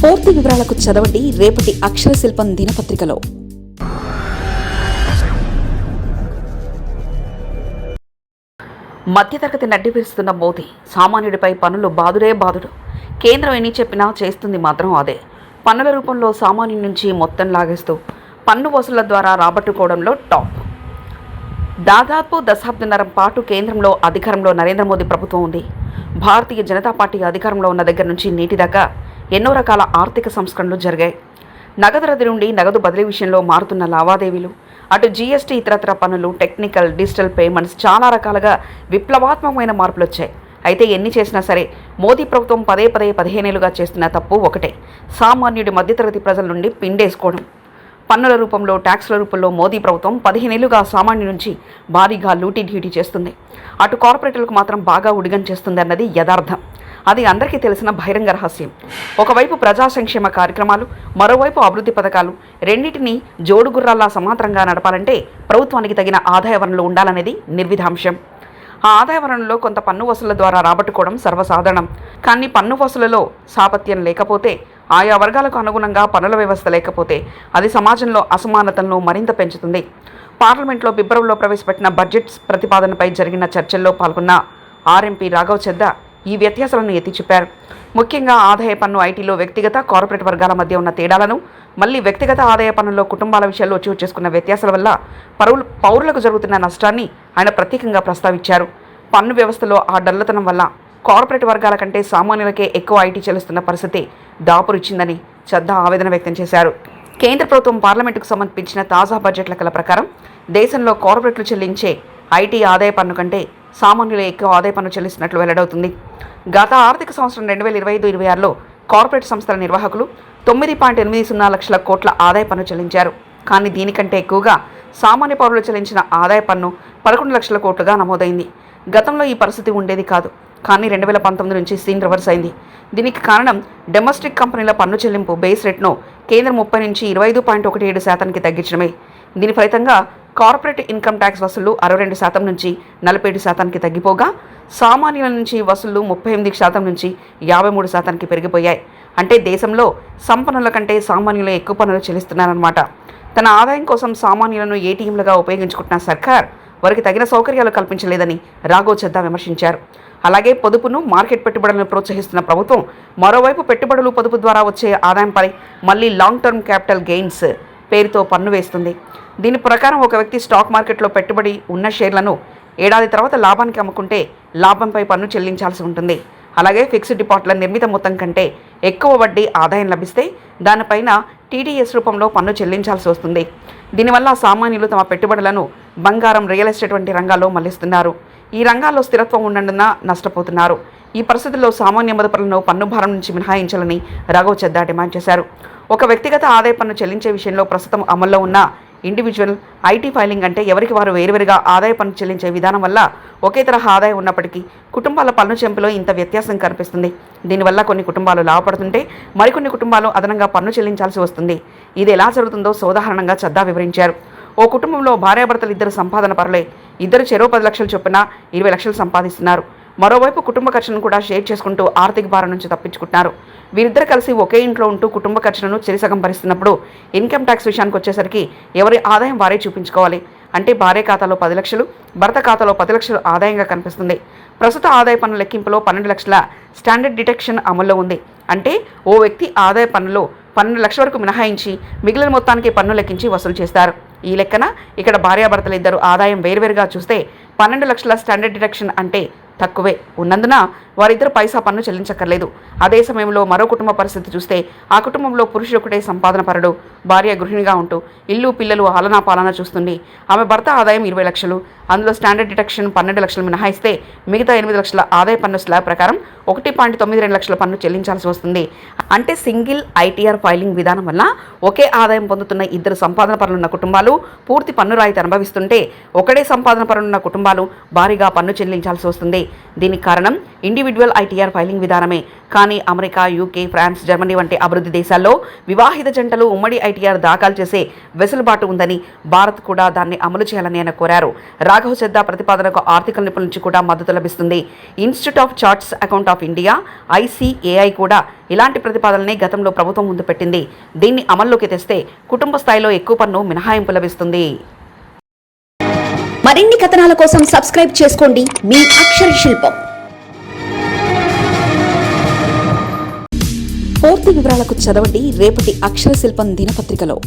పూర్తి వివరాలకు చదవండి రేపటి అక్షర శిల్పం దినపత్రికలో. మధ్యతరగతి నడ్డి విరుస్తున్న మోదీ, సామాన్యుడిపై పన్నులు బాదుడే బాదుడు. కేంద్రం ఎన్ని చెప్పినా చేస్తుంది మాత్రం అదే. పన్నుల రూపంలో సామాన్యుడి నుంచి మొత్తం లాగేస్తూ పన్ను వసూళ్ల ద్వారా రాబట్టుకోవడంలో టాప్. దాదాపు దశాబ్దన్నర పాటు కేంద్రంలో అధికారంలో నరేంద్ర మోదీ ప్రభుత్వం ఉంది. భారతీయ జనతా పార్టీ అధికారంలో ఉన్న దగ్గర నుంచి నేటి దాకా ఎన్నో రకాల ఆర్థిక సంస్కరణలు జరిగాయి. నగదు రద్దు నుండి నగదు బదిలీ విషయంలో మారుతున్న లావాదేవీలు, అటు జీఎస్టీ, ఇతరత్ర పన్నులు, టెక్నికల్, డిజిటల్ పేమెంట్స్, చాలా రకాలుగా విప్లవాత్మకమైన మార్పులు వచ్చాయి. అయితే ఎన్ని చేసినా సరే మోదీ ప్రభుత్వం పదే 15 ఏళ్లుగా చేస్తున్న తప్పు ఒకటే: సామాన్యుడి మధ్యతరగతి ప్రజల నుండి పిండేసుకోవడం. పన్నుల రూపంలో, ట్యాక్స్ల రూపంలో మోదీ ప్రభుత్వం 15 ఏళ్లుగా సామాన్యుడి నుంచి భారీగా లూటీ ఢీటీ చేస్తుంది. అటు కార్పొరేటర్లకు మాత్రం బాగా ఉడిగం చేస్తుంది అన్నది యథార్థం. అది అందరికీ తెలిసిన బహిరంగ రహస్యం. ఒకవైపు ప్రజా సంక్షేమ కార్యక్రమాలు, మరోవైపు అభివృద్ధి పథకాలు, రెండింటినీ జోడుగుర్రాల్లా సమాంతరంగా నడపాలంటే ప్రభుత్వానికి తగిన ఆదాయ వనరులు ఉండాలనేది నిర్విధాంశం. ఆ ఆదాయ వనరుల్లో కొంత పన్ను వసూళ్ల ద్వారా రాబట్టుకోవడం సర్వసాధారణం. కానీ పన్ను వసూళ్లలో సాపత్యం లేకపోతే, ఆయా వర్గాలకు అనుగుణంగా పన్నుల వ్యవస్థ లేకపోతే అది సమాజంలో అసమానతలను మరింత పెంచుతుంది. పార్లమెంట్లో ఫిబ్రవరిలో ప్రవేశపెట్టిన బడ్జెట్ ప్రతిపాదనపై జరిగిన చర్చల్లో పాల్గొన్న ఆర్ఎంపీ రాఘవ్ చద్దా ఈ వ్యత్యాసాలను ఎత్తి చూపారు. ముఖ్యంగా ఆదాయ పన్ను, ఐటీలో వ్యక్తిగత, కార్పొరేట్ వర్గాల మధ్య ఉన్న తేడాలను, మళ్ళీ వ్యక్తిగత ఆదాయ పన్నుల్లో కుటుంబాల విషయాల్లో చోటు చేసుకున్న వ్యత్యాసాల వల్ల పౌరులకు జరుగుతున్న నష్టాన్ని ఆయన ప్రత్యేకంగా ప్రస్తావించారు. పన్ను వ్యవస్థలో ఆ డల్లతనం వల్ల కార్పొరేట్ వర్గాల కంటే సామాన్యులకే ఎక్కువ ఐటీ చెల్లిస్తున్న పరిస్థితి దాపురిచ్చిందని చద్దా ఆవేదన వ్యక్తం చేశారు. కేంద్ర ప్రభుత్వం పార్లమెంటుకు సమర్పించిన తాజా బడ్జెట్ లెక్కల ప్రకారం దేశంలో కార్పొరేట్లు చెల్లించే ఐటీ ఆదాయ పన్ను కంటే సామాన్యులు ఎక్కువ ఆదాయ పన్ను చెల్లిస్తున్నట్లు వెల్లడవుతుంది. గత ఆర్థిక సంవత్సరం 2025-26లో కార్పొరేట్ సంస్థల నిర్వాహకులు 9.80 లక్షల కోట్ల ఆదాయ పన్ను చెల్లించారు. కానీ దీనికంటే ఎక్కువగా సామాన్య పౌరులు చెల్లించిన ఆదాయ పన్ను 11 లక్షల కోట్లుగా నమోదైంది. గతంలో ఈ పరిస్థితి ఉండేది కాదు. కానీ 2019 నుంచి సీన్ రివర్స్ అయింది. దీనికి కారణం డొమెస్టిక్ కంపెనీల పన్ను చెల్లింపు బేస్ రేట్ను కేంద్రం 30 నుంచి 25.17% తగ్గించడమే. దీని ఫలితంగా కార్పొరేట్ ఇన్కమ్ ట్యాక్స్ వసూళ్లు 62% నుంచి 47% తగ్గిపోగా, సామాన్యుల నుంచి వసూళ్లు 38% నుంచి 53% పెరిగిపోయాయి. అంటే దేశంలో సంపన్నుల కంటే సామాన్యులు ఎక్కువ పన్నులు చెల్లిస్తున్నారన్నమాట. తన ఆదాయం కోసం సామాన్యులను ఏటీఎంలుగా ఉపయోగించుకుంటున్న సర్కార్ వారికి తగిన సౌకర్యాలు కల్పించలేదని రాఘవ్ చద్దా విమర్శించారు. అలాగే పొదుపును, మార్కెట్ పెట్టుబడులను ప్రోత్సహిస్తున్న ప్రభుత్వం మరోవైపు పెట్టుబడులు, పొదుపు ద్వారా వచ్చే ఆదాయంపై మళ్ళీ లాంగ్ టర్మ్ క్యాపిటల్ గెయిన్స్ పేరుతో పన్ను వేస్తుంది. దీని ప్రకారం ఒక వ్యక్తి స్టాక్ మార్కెట్లో పెట్టుబడి ఉన్న షేర్లను ఏడాది తర్వాత లాభానికి అమ్ముకుంటే లాభంపై పన్ను చెల్లించాల్సి ఉంటుంది. అలాగే ఫిక్స్డ్ డిపాజిట్ల నిర్మిత మొత్తం కంటే ఎక్కువ వడ్డీ ఆదాయం లభిస్తే దానిపైన టీడీఎస్ రూపంలో పన్ను చెల్లించాల్సి వస్తుంది. దీనివల్ల సామాన్యులు తమ పెట్టుబడులను బంగారం, రియల్ ఎస్టేట్ వంటి రంగాల్లో మళ్లిస్తున్నారు. ఈ రంగాల్లో స్థిరత్వం ఉన్నందున నష్టపోతున్నారు. ఈ పరిస్థితుల్లో సామాన్య మదుపరులను పన్ను భారం నుంచి మినహాయించాలని రాఘవ్ చద్దా డిమాండ్ చేశారు. ఒక వ్యక్తిగత ఆదాయ పన్ను చెల్లించే విషయంలో ప్రస్తుతం అమల్లో ఉన్న ఇండివిజువల్ ఐటీ ఫైలింగ్ అంటే ఎవరికి వారు వేరువేరుగా ఆదాయ పన్ను చెల్లించే విధానం వల్ల ఒకే తరహా ఆదాయం ఉన్నప్పటికీ కుటుంబాల పన్ను చెంపులో ఇంత వ్యత్యాసం కనిపిస్తుంది. దీనివల్ల కొన్ని కుటుంబాలు లాభపడుతుంటే మరికొన్ని కుటుంబాలు అదనంగా పన్ను చెల్లించాల్సి వస్తుంది. ఇది ఎలా జరుగుతుందో సోదాహరణంగా చద్దా వివరించారు. ఓ కుటుంబంలో భార్యాభర్తలు ఇద్దరు సంపాదన పరులే. ఇద్దరు చెరో 10 లక్షలు చొప్పున 20 లక్షలు సంపాదిస్తున్నారు. మరోవైపు కుటుంబ ఖర్చులను కూడా షేర్ చేసుకుంటూ ఆర్థిక భారం నుంచి తప్పించుకుంటున్నారు. వీరిద్దరు కలిసి ఒకే ఇంట్లో ఉంటూ కుటుంబ ఖర్చులను చెరిసగం భరిస్తున్నప్పుడు ఇన్కమ్ ట్యాక్స్ విషయానికి వచ్చేసరికి ఎవరి ఆదాయం వారే చూపించుకోవాలి. అంటే భార్య ఖాతాలో 10 లక్షలు, భర్త ఖాతాలో 10 లక్షలు ఆదాయంగా కనిపిస్తుంది. ప్రస్తుత ఆదాయ పన్ను లెక్కింపులో 12 లక్షల స్టాండర్డ్ డిడక్షన్ అమల్లో ఉంది. అంటే ఓ వ్యక్తి ఆదాయ పన్నులో 12 లక్షల వరకు మినహాయించి మిగిలిన మొత్తానికి పన్ను లెక్కించి వసూలు చేస్తారు. ఈ లెక్కన ఇక్కడ భార్యాభర్తలు ఇద్దరు ఆదాయం వేరువేరుగా చూస్తే 12 లక్షల స్టాండర్డ్ డిడక్షన్ అంటే తక్కువే ఉన్నందున వారిద్దరు పైసా పన్ను చెల్లించక్కర్లేదు. అదే సమయంలో మరో కుటుంబ పరిస్థితి చూస్తే ఆ కుటుంబంలో పురుషుడు ఒకటే సంపాదన పరుడు, భార్య గృహిణిగా ఉంటూ ఇల్లు, పిల్లలు ఆలనా పాలన చూస్తుంది. ఆమె భర్త ఆదాయం 20 లక్షలు, అందులో స్టాండర్డ్ డిడక్షన్ 12 లక్షలు మినహాయిస్తే మిగతా 8 లక్షల ఆదాయ పన్ను స్లాబ్ ప్రకారం 1.92 లక్షల పన్ను చెల్లించాల్సి వస్తుంది. అంటే సింగిల్ ఐటీఆర్ ఫైలింగ్ విధానం వల్ల ఒకే ఆదాయం పొందుతున్న ఇద్దరు సంపాదన పరులున్న కుటుంబాలు పూర్తి పన్ను రాయితీ అనుభవిస్తుంటే, ఒకటే సంపాదన పరులున్న కుటుంబాలు భారీగా పన్ను చెల్లించాల్సి వస్తుంది. దీనికి కారణం ఇండివిడ్యువల్ ఐటీఆర్ ఫైలింగ్ విధానమే. కానీ అమెరికా, యూకే, ఫ్రాన్స్, జర్మనీ వంటి అభివృద్ధి దేశాల్లో వివాహిత జంటలు ఉమ్మడి ఐటీఆర్ దాఖలు చేసే వెసులుబాటు ఉందని, భారత్ కూడా దాన్ని అమలు చేయాలని ఆయన కోరారు. రాఘవ చెద్దా ప్రతిపాదనకు ఆర్థిక నిపుణుల నుంచి కూడా మద్దతు లభిస్తుంది. Institute of charts account of India ICAI కూడా ఇలాంటి ప్రతిపాదనని గతంలో ప్రభుత్వం ముందు పెట్టింది. దీన్ని అమల్లోకి తెస్తే కుటుంబ స్థాయిలో ఎక్కువ పన్ను మినహాయింపు లభిస్తుంది. మరిన్ని కథనాల కోసం సబ్స్క్రైబ్ చేసుకోండి మీ అక్షర శిల్పం. పూర్తి వివరాలకు చదవండి రేపటి అక్షర శిల్పం దినపత్రికలో.